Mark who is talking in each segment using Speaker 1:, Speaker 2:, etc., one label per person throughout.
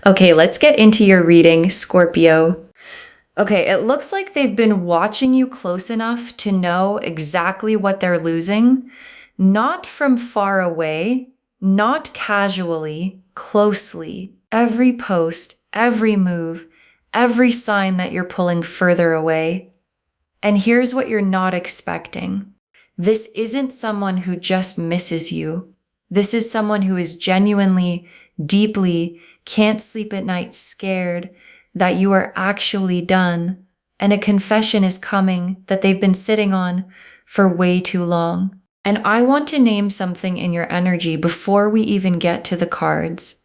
Speaker 1: Okay, let's get into your reading, Scorpio. Okay, it looks like they've been watching you close enough to know exactly what they're losing, not from far away, not casually, closely. Every post, every move, every sign that you're pulling further away. And here's what you're not expecting. This isn't someone who just misses you. This is someone who is genuinely, deeply, can't sleep at night scared that you are actually done, and a confession is coming that they've been sitting on for way too long. And I want to name something in your energy before we even get to the cards,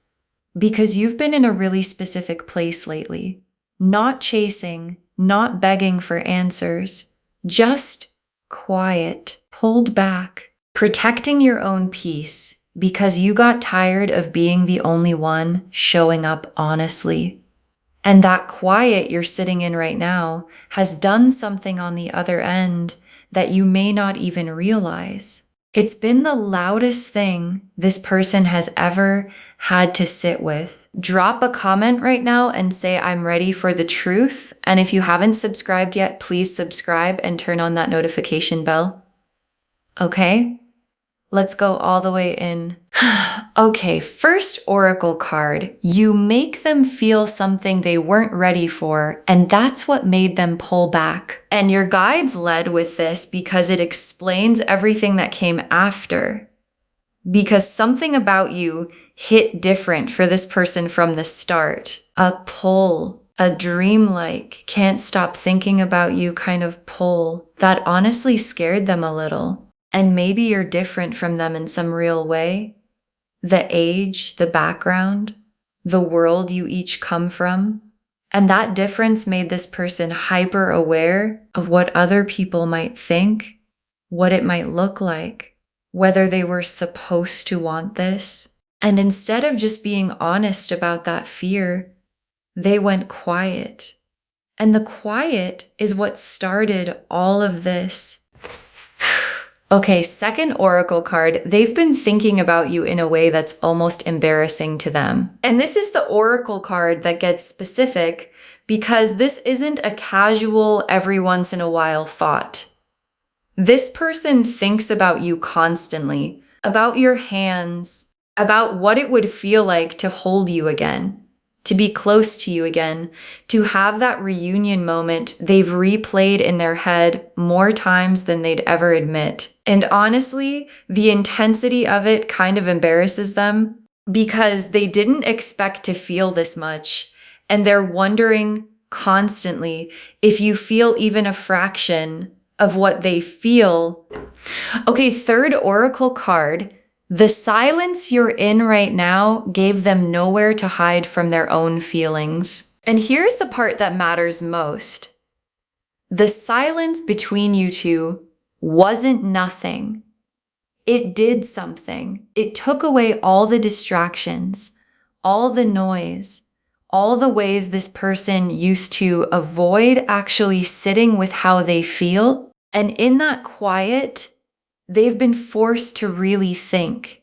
Speaker 1: because you've been in a really specific place lately. Not chasing, not begging for answers, just quiet, pulled back, protecting your own peace because you got tired of being the only one showing up honestly. And that quiet you're sitting in right now has done something on the other end that you may not even realize. It's been the loudest thing this person has ever had to sit with. Drop a comment right now and say, I'm ready for the truth. And if you haven't subscribed yet, please subscribe and turn on that notification bell. Okay? Let's go all the way in. Okay, first oracle card. You make them feel something they weren't ready for, and that's what made them pull back. And your guides led with this because it explains everything that came after. Because something about you hit different for this person from the start. A pull, a dreamlike, can't stop thinking about you kind of pull that honestly scared them a little. And maybe you're different from them in some real way. The age, the background, the world you each come from. And that difference made this person hyper aware of what other people might think, what it might look like, whether they were supposed to want this. And instead of just being honest about that fear, they went quiet. And the quiet is what started all of this. Okay, second oracle card. They've been thinking about you in a way that's almost embarrassing to them. And this is the oracle card that gets specific because this isn't a casual, every once in a while thought. This person thinks about you constantly, about your hands, about what it would feel like to hold you again, to be close to you again, to have that reunion moment they've replayed in their head more times than they'd ever admit. And honestly, the intensity of it kind of embarrasses them because they didn't expect to feel this much. And they're wondering constantly if you feel even a fraction of what they feel. Okay, third oracle card. The silence you're in right now gave them nowhere to hide from their own feelings. And here's the part that matters most. The silence between you two wasn't nothing. It did something. It took away all the distractions, all the noise, all the ways this person used to avoid actually sitting with how they feel. And in that quiet, they've been forced to really think,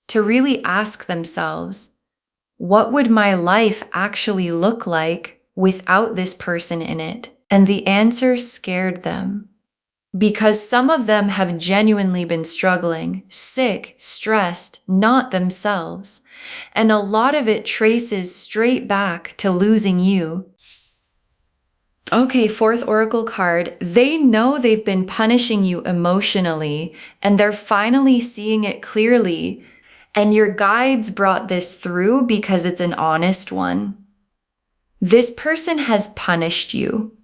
Speaker 1: to really ask themselves, what would my life actually look like without this person in it? And the answer scared them because some of them have genuinely been struggling, sick, stressed, not themselves. And a lot of it traces straight back to losing you. Okay, fourth oracle card. They know they've been punishing you emotionally, and they're finally seeing it clearly. And your guides brought this through because it's an honest one. This person has punished you,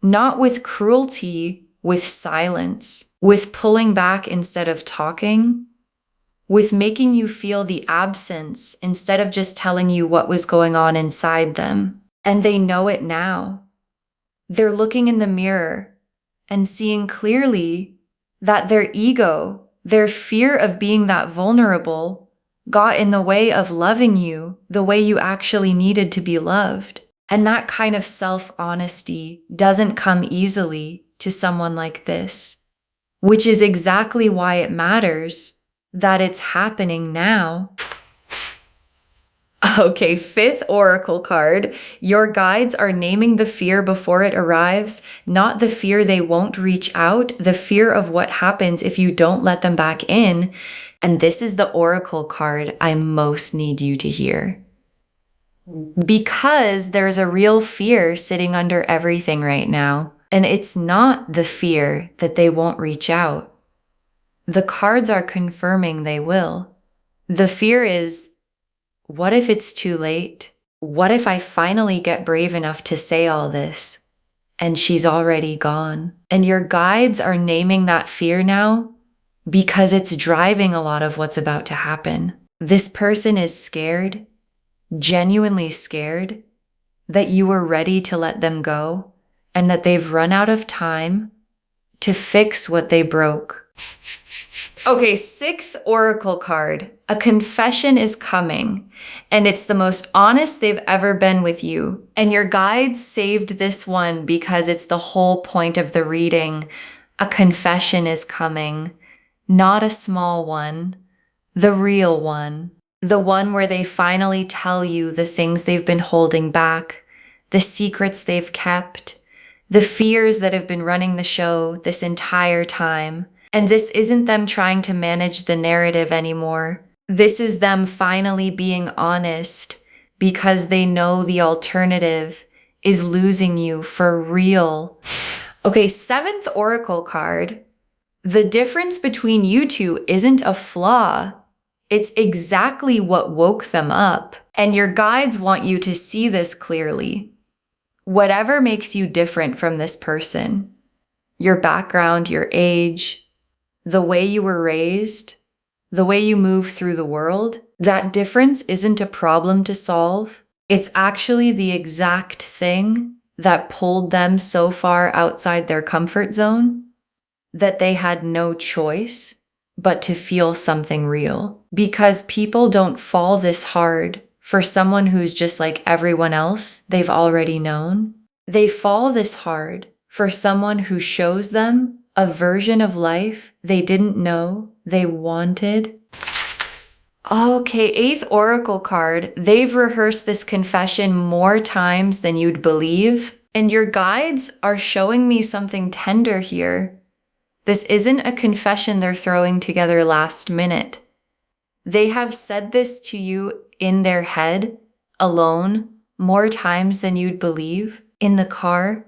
Speaker 1: not with cruelty, with silence, with pulling back instead of talking, with making you feel the absence instead of just telling you what was going on inside them. And they know it now. They're looking in the mirror and seeing clearly that their ego, their fear of being that vulnerable, got in the way of loving you the way you actually needed to be loved. And that kind of self-honesty doesn't come easily to someone like this, which is exactly why it matters that it's happening now. Okay, fifth oracle card. Your guides are naming the fear before it arrives, not the fear they won't reach out, the fear of what happens if you don't let them back in. And this is the oracle card I most need you to hear. Because there's a real fear sitting under everything right now. And it's not the fear that they won't reach out. The cards are confirming they will. The fear is, what if it's too late? What if I finally get brave enough to say all this and she's already gone? And your guides are naming that fear now because it's driving a lot of what's about to happen. This person is scared, genuinely scared, that you were ready to let them go and that they've run out of time to fix what they broke. Okay, sixth oracle card. A confession is coming, and it's the most honest they've ever been with you. And your guides saved this one because it's the whole point of the reading. A confession is coming, not a small one, the real one. The one where they finally tell you the things they've been holding back, the secrets they've kept, the fears that have been running the show this entire time. And this isn't them trying to manage the narrative anymore. This is them finally being honest because they know the alternative is losing you for real. Okay, seventh oracle card. The difference between you two isn't a flaw. It's exactly what woke them up. And your guides want you to see this clearly. Whatever makes you different from this person, your background, your age, the way you were raised, the way you move through the world, that difference isn't a problem to solve. It's actually the exact thing that pulled them so far outside their comfort zone that they had no choice but to feel something real. Because people don't fall this hard for someone who's just like everyone else they've already known. They fall this hard for someone who shows them a version of life they didn't know they wanted. Okay, eighth oracle card. They've rehearsed this confession more times than you'd believe. And your guides are showing me something tender here. This isn't a confession they're throwing together last minute. They have said this to you in their head, alone, more times than you'd believe. In the car,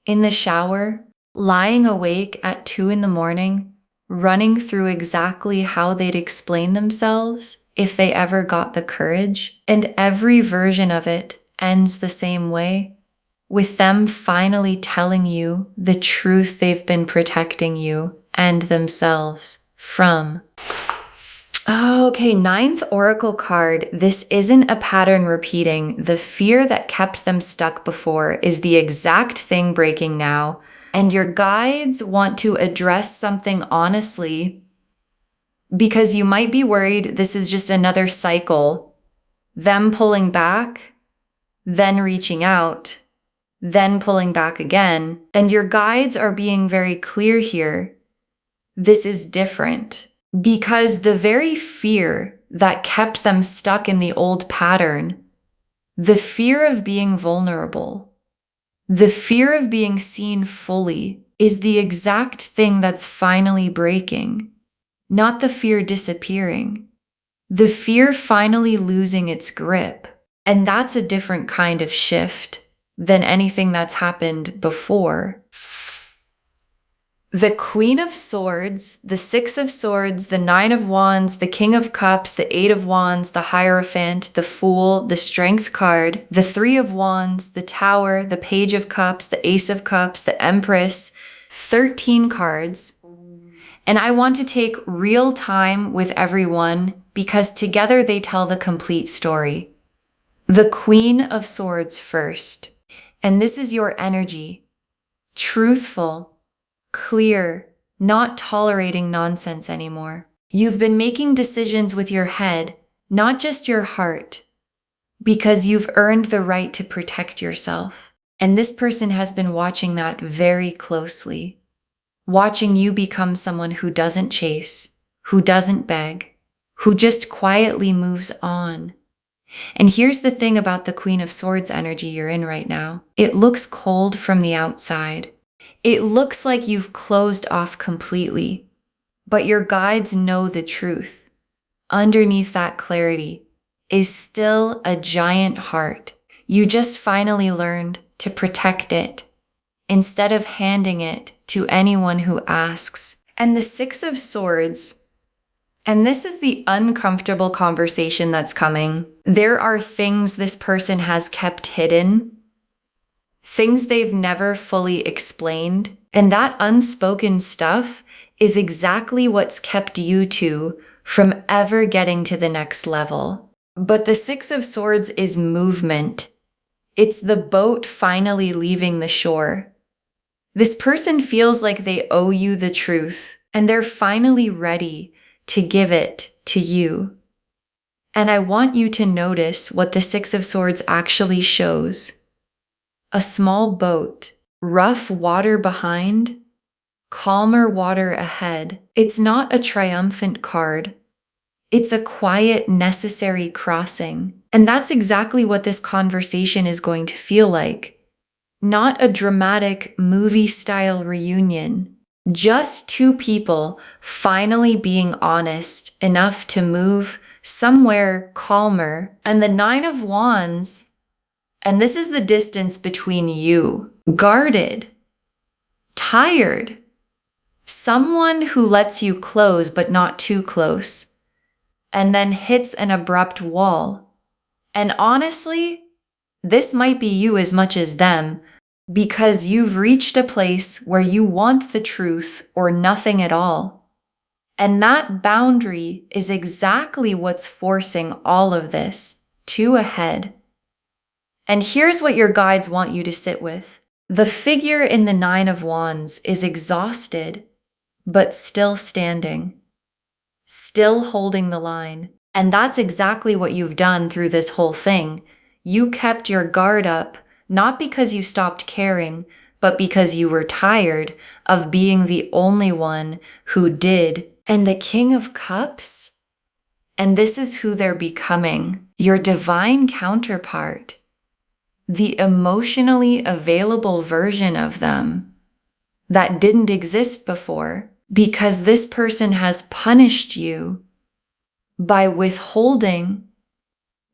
Speaker 1: in the shower, lying awake at 2 a.m, running through exactly how they'd explain themselves if they ever got the courage. And every version of it ends the same way, with them finally telling you the truth they've been protecting you and themselves from. Okay, ninth oracle card. This isn't a pattern repeating. The fear that kept them stuck before is the exact thing breaking now. And your guides want to address something honestly because you might be worried this is just another cycle. Them pulling back, then reaching out, then pulling back again. And your guides are being very clear here. This is different because the very fear that kept them stuck in the old pattern, the fear of being vulnerable, the fear of being seen fully, is the exact thing that's finally breaking, not the fear disappearing, the fear finally losing its grip. And that's a different kind of shift than anything that's happened before. The Queen of Swords, the Six of Swords, the Nine of Wands, the King of Cups, the Eight of Wands, the Hierophant, the Fool, the Strength card, the Three of Wands, the Tower, the Page of Cups, the Ace of Cups, the Empress, 13 cards. And I want to take real time with everyone because together they tell the complete story. The Queen of Swords first. And this is your energy. Truthful, clear, not tolerating nonsense anymore. You've been making decisions with your head, not just your heart, because you've earned the right to protect yourself. And this person has been watching that very closely, watching you become someone who doesn't chase, who doesn't beg, who just quietly moves on. And here's the thing about the Queen of Swords energy you're in right now. It looks cold from the outside. It looks like you've closed off completely, but your guides know the truth. Underneath that clarity is still a giant heart. You just finally learned to protect it instead of handing it to anyone who asks. And the Six of Swords, and this is the uncomfortable conversation that's coming. There are things this person has kept hidden, things they've never fully explained, and that unspoken stuff is exactly what's kept you two from ever getting to the next level. But the Six of Swords is movement. It's the boat finally leaving the shore. This person feels like they owe you the truth, and they're finally ready to give it to you. And I want you to notice what the Six of Swords actually shows. A small boat, rough water behind, calmer water ahead. It's not a triumphant card. It's a quiet, necessary crossing. And that's exactly what this conversation is going to feel like. Not a dramatic movie-style reunion. Just two people finally being honest enough to move somewhere calmer. And the Nine of Wands, and this is the distance between you. Guarded. Tired. Someone who lets you close but not too close. And then hits an abrupt wall. And honestly, this might be you as much as them, because you've reached a place where you want the truth or nothing at all. And that boundary is exactly what's forcing all of this to a head. And here's what your guides want you to sit with. The figure in the Nine of Wands is exhausted, but still standing, still holding the line. And that's exactly what you've done through this whole thing. You kept your guard up, not because you stopped caring, but because you were tired of being the only one who did. And the King of Cups, and this is who they're becoming, your divine counterpart, the emotionally available version of them that didn't exist before, because this person has punished you by withholding,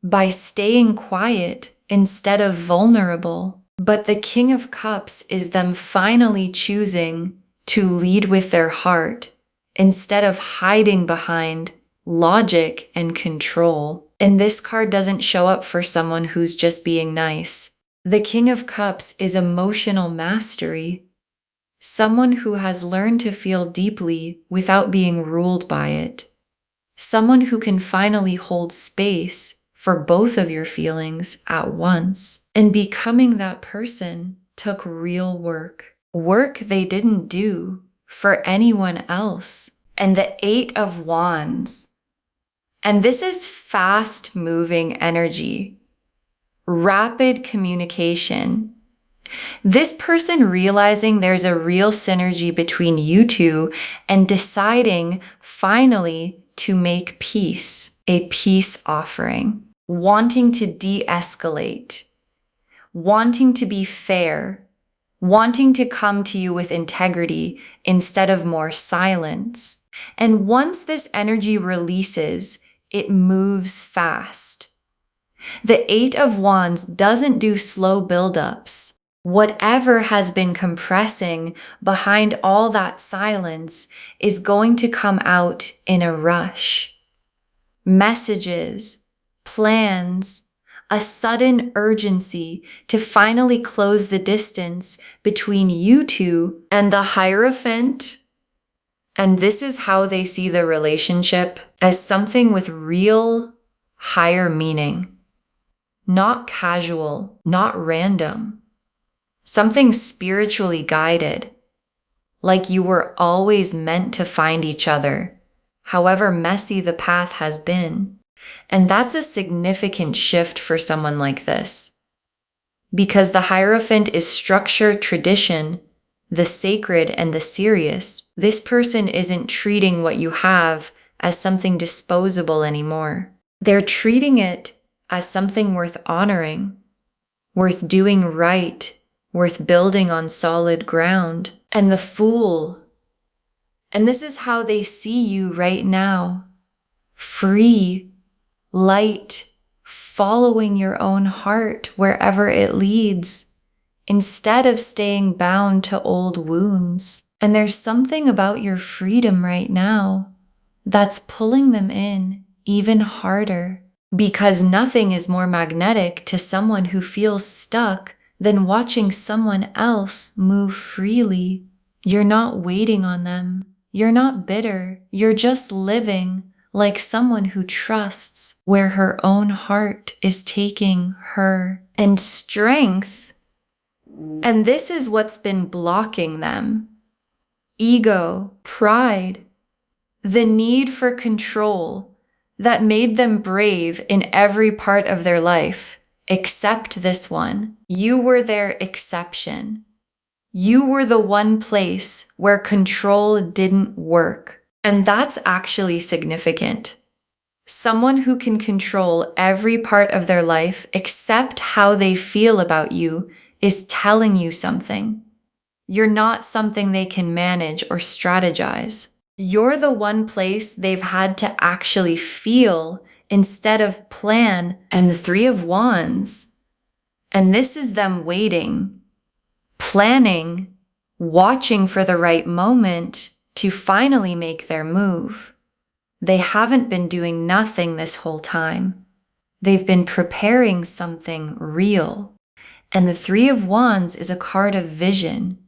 Speaker 1: by staying quiet instead of vulnerable. But the King of Cups is them finally choosing to lead with their heart instead of hiding behind logic and control. And this card doesn't show up for someone who's just being nice. The King of Cups is emotional mastery. Someone who has learned to feel deeply without being ruled by it. Someone who can finally hold space for both of your feelings at once. And becoming that person took real work. Work they didn't do for anyone else. And the Eight of Wands. And this is fast-moving energy. Rapid communication. This person realizing there's a real synergy between you two and deciding finally to make peace, a peace offering. Wanting to de-escalate, wanting to be fair, wanting to come to you with integrity instead of more silence. And once this energy releases, it moves fast. The Eight of Wands doesn't do slow buildups. Whatever has been compressing behind all that silence is going to come out in a rush. Messages, plans, a sudden urgency to finally close the distance between you two. And the Hierophant, and this is how they see the relationship, as something with real higher meaning. Not casual, not random. Something spiritually guided, like you were always meant to find each other, however messy the path has been. And that's a significant shift for someone like this. Because the Hierophant is structure, tradition, the sacred and the serious. This person isn't treating what you have as something disposable anymore. They're treating it as something worth honoring, worth doing right, worth building on solid ground. And the Fool, and this is how they see you right now. Free, light, following your own heart wherever it leads, instead of staying bound to old wounds. And there's something about your freedom right now that's pulling them in even harder, because nothing is more magnetic to someone who feels stuck than watching someone else move freely. You're not waiting on them. You're not bitter. You're just living like someone who trusts where her own heart is taking her. And strength, and this is what's been blocking them. Ego, pride, the need for control that made them brave in every part of their life, except this one. You were their exception. You were the one place where control didn't work. And that's actually significant. Someone who can control every part of their life except how they feel about you is telling you something. You're not something they can manage or strategize. You're the one place they've had to actually feel instead of plan. And the Three of Wands. And this is them waiting, planning, watching for the right moment to finally make their move. They haven't been doing nothing this whole time. They've been preparing something real. And the Three of Wands is a card of vision.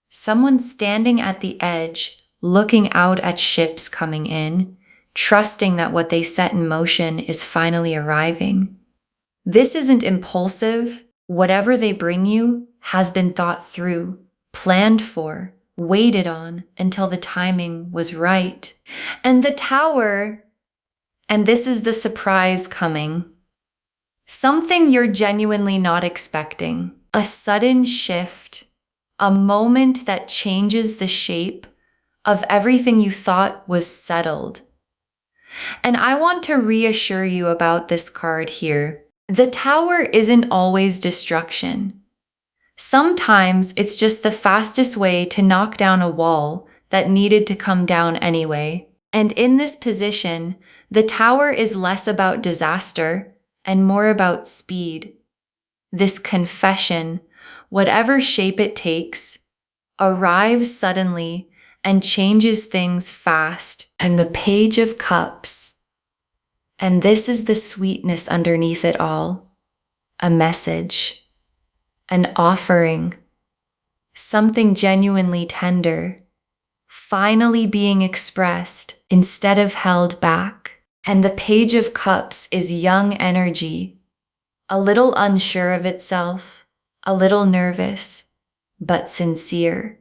Speaker 1: Someone standing at the edge, looking out at ships coming in, trusting that what they set in motion is finally arriving. This isn't impulsive. Whatever they bring you has been thought through, planned for, waited on until the timing was right. And the Tower, and this is the surprise coming. Something you're genuinely not expecting. A sudden shift. A moment that changes the shape of everything you thought was settled. And I want to reassure you about this card here. The Tower isn't always destruction. Sometimes it's just the fastest way to knock down a wall that needed to come down anyway. And in this position, the Tower is less about disaster and more about speed. This confession, whatever shape it takes, arrives suddenly and changes things fast. And the Page of Cups. And this is the sweetness underneath it all. A message, an offering, something genuinely tender, finally being expressed instead of held back. And the Page of Cups is young energy, a little unsure of itself, a little nervous, but sincere.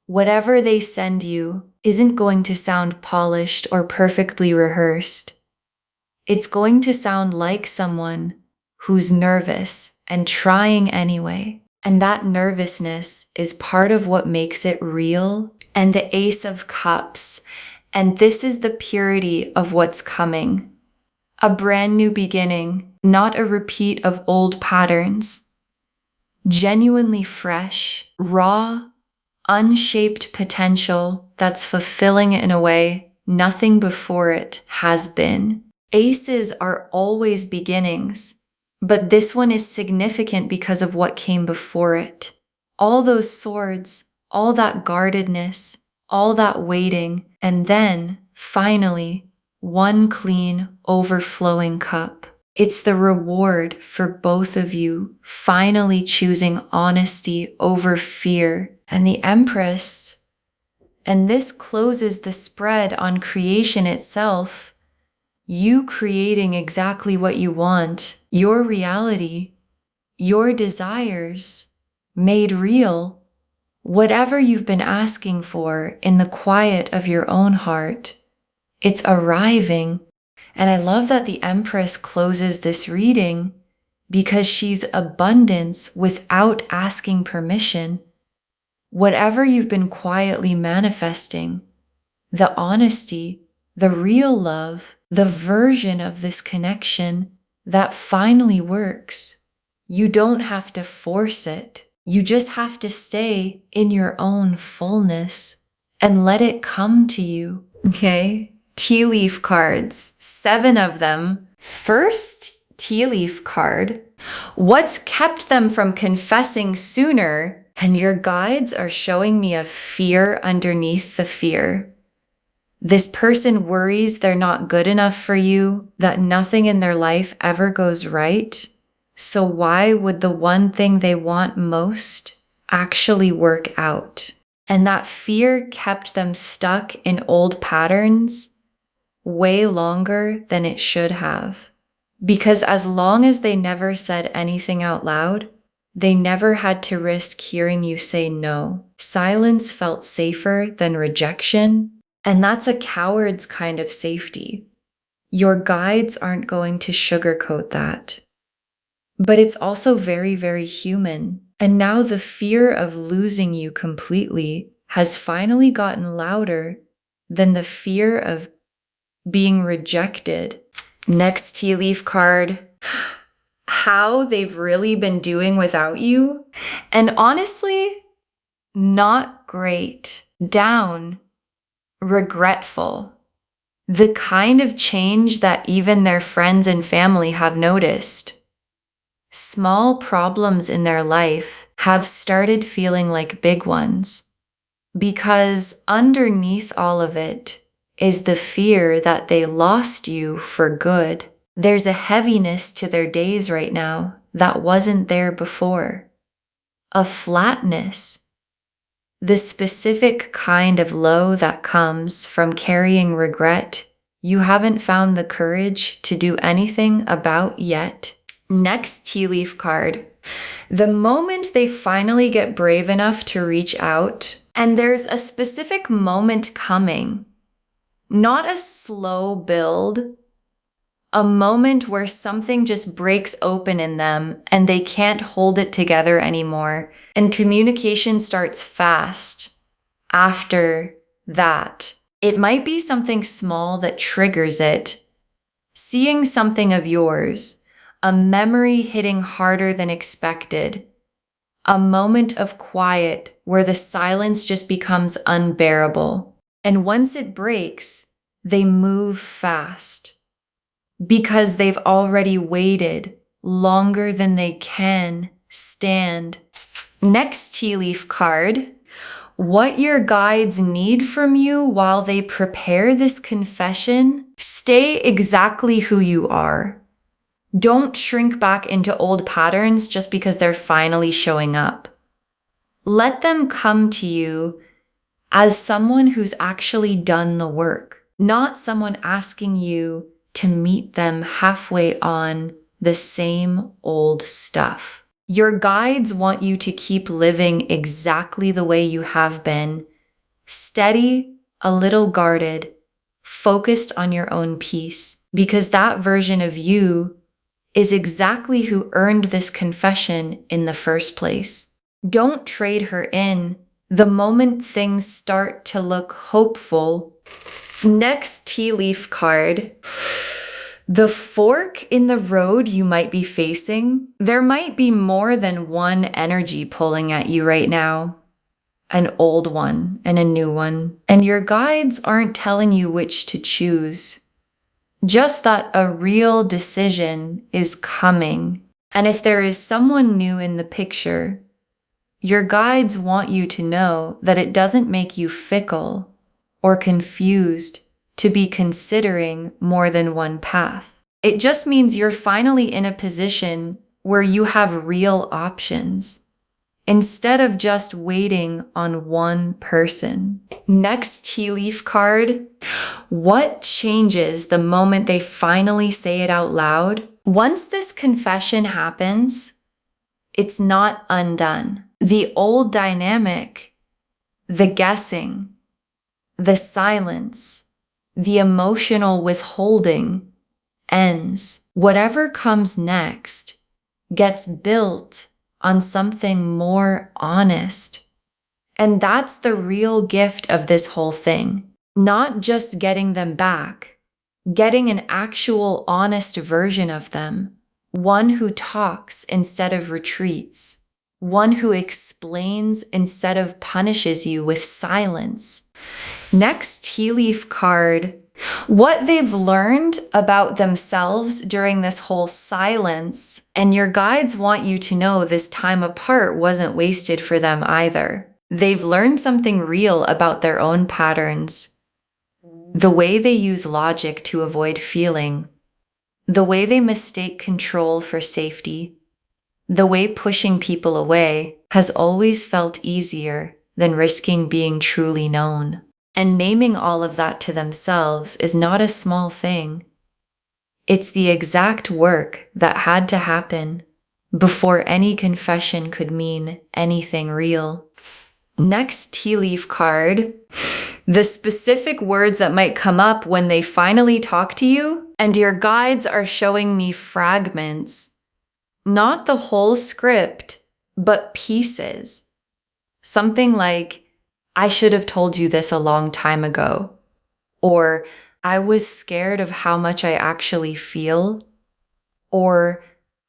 Speaker 1: Whatever they send you isn't going to sound polished or perfectly rehearsed. It's going to sound like someone who's nervous and trying anyway. And that nervousness is part of what makes it real. And the Ace of Cups. And this is the purity of what's coming. A brand new beginning, not a repeat of old patterns. Genuinely fresh, raw, unshaped potential that's fulfilling in a way nothing before it has been. Aces are always beginnings, but this one is significant because of what came before it. All those swords, all that guardedness, all that waiting, and then, finally, one clean, overflowing cup. It's the reward for both of you finally choosing honesty over fear. And the Empress, and this closes the spread on creation itself. You creating exactly what you want, your reality, your desires, made real. Whatever you've been asking for in the quiet of your own heart, it's arriving. And I love that the Empress closes this reading because she's abundance without asking permission. Whatever you've been quietly manifesting, the honesty, the real love, the version of this connection, that finally works. You don't have to force it. You just have to stay in your own fullness and let it come to you. Okay? Tea leaf cards, 7 of them. First tea leaf card. What's kept them from confessing sooner? And your guides are showing me a fear underneath the fear. This person worries they're not good enough for you, that nothing in their life ever goes right. So why would the one thing they want most actually work out? And that fear kept them stuck in old patterns way longer than it should have. Because as long as they never said anything out loud, they never had to risk hearing you say no. Silence felt safer than rejection. And that's a coward's kind of safety. Your guides aren't going to sugarcoat that. But it's also very, very human. And now the fear of losing you completely has finally gotten louder than the fear of being rejected. Next tea leaf card. How they've really been doing without you. And honestly, not great. Down. Regretful. The kind of change that even their friends and family have noticed. Small problems in their life have started feeling like big ones, because underneath all of it is the fear that they lost you for good. There's a heaviness to their days right now that wasn't there before. A flatness. The specific kind of low that comes from carrying regret you haven't found the courage to do anything about yet. Next tea leaf card. The moment they finally get brave enough to reach out, and there's a specific moment coming, not a slow build, a moment where something just breaks open in them and they can't hold it together anymore. And communication starts fast after that. It might be something small that triggers it. Seeing something of yours, a memory hitting harder than expected, a moment of quiet where the silence just becomes unbearable. And once it breaks, they move fast because they've already waited longer than they can stand. Next tea leaf card. What your guides need from you while they prepare this confession, stay exactly who you are. Don't shrink back into old patterns just because they're finally showing up. Let them come to you as someone who's actually done the work, not someone asking you to meet them halfway on the same old stuff. Your guides want you to keep living exactly the way you have been, steady, a little guarded, focused on your own peace, because that version of you is exactly who earned this confession in the first place. Don't trade her in the moment things start to look hopeful. Next tea leaf card. The fork in the road you might be facing, there might be more than one energy pulling at you right now. An old one and a new one. And your guides aren't telling you which to choose. Just that a real decision is coming. And if there is someone new in the picture, your guides want you to know that it doesn't make you fickle or confused to be considering more than one path. It just means you're finally in a position where you have real options instead of just waiting on one person. Next tea leaf card. What changes the moment they finally say it out loud? Once this confession happens, it's not undone. The old dynamic, the guessing, the silence, the emotional withholding ends. Whatever comes next gets built on something more honest. And that's the real gift of this whole thing. Not just getting them back, getting an actual honest version of them one who talks instead of retreats, one who explains instead of punishes you with silence. Next tea leaf card, what they've learned about themselves during this whole silence, and your guides want you to know this time apart wasn't wasted for them either. They've learned something real about their own patterns, the way they use logic to avoid feeling, the way they mistake control for safety, the way pushing people away has always felt easier than risking being truly known. And naming all of that to themselves is not a small thing. It's the exact work that had to happen before any confession could mean anything real. Next tea leaf card, the specific words that might come up when they finally talk to you, and your guides are showing me fragments, not the whole script, but pieces. Something like, I should have told you this a long time ago, or I was scared of how much I actually feel, or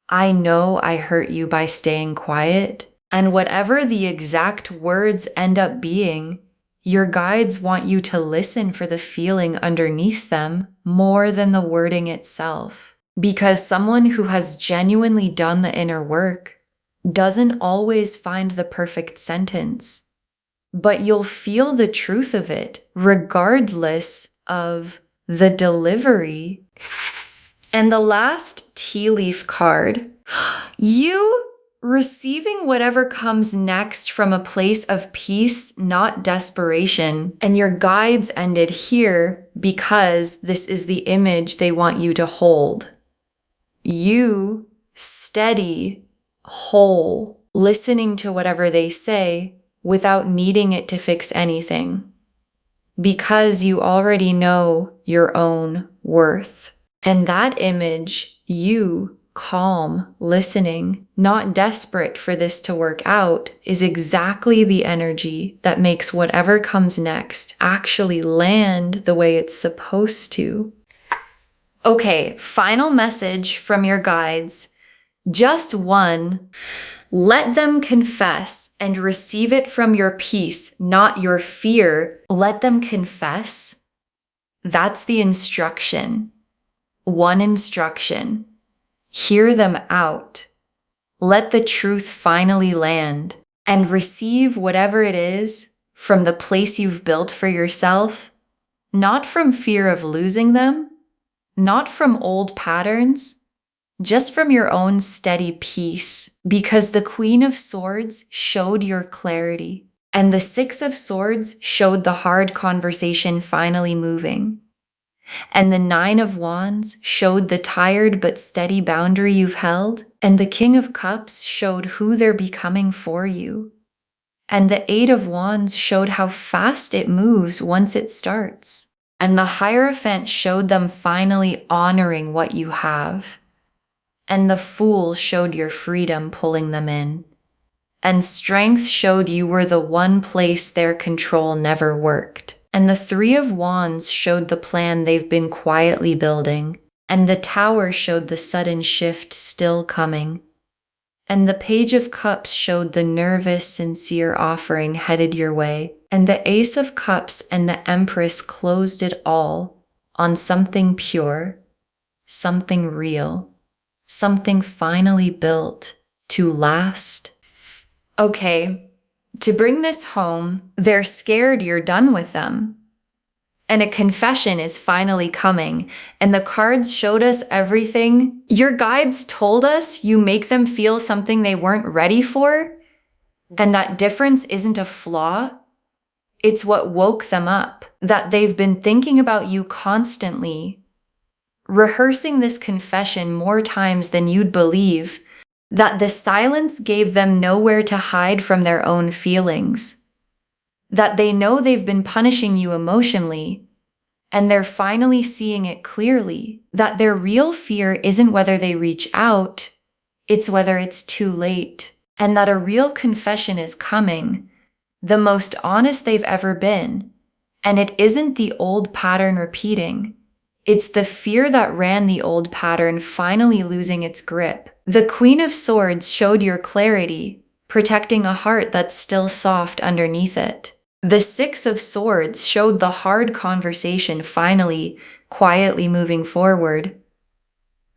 Speaker 1: I know I hurt you by staying quiet. And whatever the exact words end up being, your guides want you to listen for the feeling underneath them more than the wording itself. Because someone who has genuinely done the inner work doesn't always find the perfect sentence, but you'll feel the truth of it regardless of the delivery. And the last tea leaf card, you receiving whatever comes next from a place of peace, not desperation. And your guides ended here because this is the image they want you to hold. You, steady, whole, listening to whatever they say without needing it to fix anything. Because you already know your own worth. And that image, you, calm, listening, not desperate for this to work out, is exactly the energy that makes whatever comes next actually land the way it's supposed to. Okay, final message from your guides. Just one. Let them confess and receive it from your peace, not your fear. Let them confess. That's the instruction. One instruction. Hear them out. Let the truth finally land and receive whatever it is from the place you've built for yourself, not from fear of losing them, not from old patterns, just from your own steady peace, because the Queen of Swords showed your clarity, and the Six of Swords showed the hard conversation finally moving. And the Nine of Wands showed the tired but steady boundary you've held, and the King of Cups showed who they're becoming for you. And the Eight of Wands showed how fast it moves once it starts. And the Hierophant showed them finally honoring what you have. And the Fool showed your freedom pulling them in. And Strength showed you were the one place their control never worked. And the Three of Wands showed the plan they've been quietly building. And the Tower showed the sudden shift still coming. And the Page of Cups showed the nervous, sincere offering headed your way. And the Ace of Cups and the Empress closed it all on something pure, something real, something finally built to last. Okay. To bring this home, they're scared you're done with them. And a confession is finally coming, and the cards showed us everything. Your guides told us you make them feel something they weren't ready for, and that difference isn't a flaw. It's what woke them up, that they've been thinking about you constantly, rehearsing this confession more times than you'd believe, that the silence gave them nowhere to hide from their own feelings, that they know they've been punishing you emotionally, and they're finally seeing it clearly, that their real fear isn't whether they reach out, it's whether it's too late, and that a real confession is coming, the most honest they've ever been, and it isn't the old pattern repeating, It's the fear that ran the old pattern finally losing its grip. The Queen of Swords showed your clarity, protecting a heart that's still soft underneath it. The Six of Swords showed the hard conversation finally, quietly moving forward.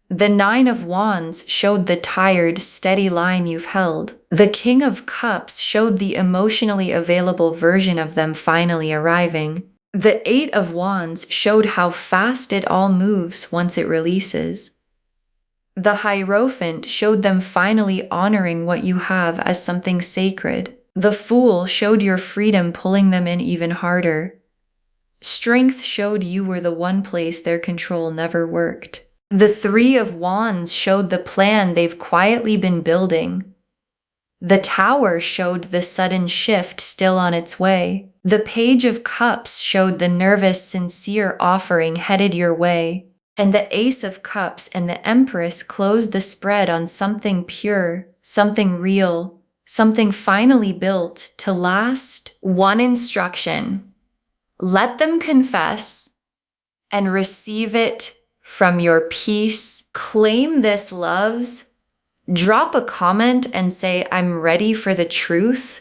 Speaker 1: The Nine of Wands showed the tired, steady line you've held. The King of Cups showed the emotionally available version of them finally arriving. The Eight of Wands showed how fast it all moves once it releases. The Hierophant showed them finally honoring what you have as something sacred. The Fool showed your freedom pulling them in even harder. Strength showed you were the one place their control never worked. The Three of Wands showed the plan they've quietly been building. The Tower showed the sudden shift still on its way. The Page of Cups showed the nervous, sincere offering headed your way. And the Ace of Cups and the Empress closed the spread on something pure, something real, something finally built to last. One instruction: let them confess and receive it from your peace. Claim this, loves. Drop a comment and say, I'm ready for the truth.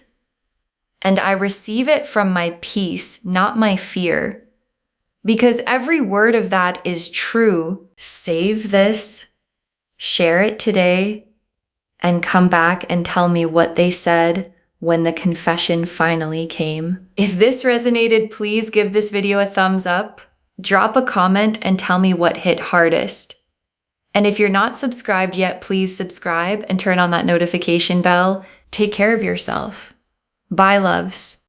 Speaker 1: And I receive it from my peace, not my fear. Because every word of that is true. Save this, share it today, and come back and tell me what they said when the confession finally came. If this resonated, please give this video a thumbs up. Drop a comment and tell me what hit hardest. And if you're not subscribed yet, please subscribe and turn on that notification bell. Take care of yourself. Bye, loves.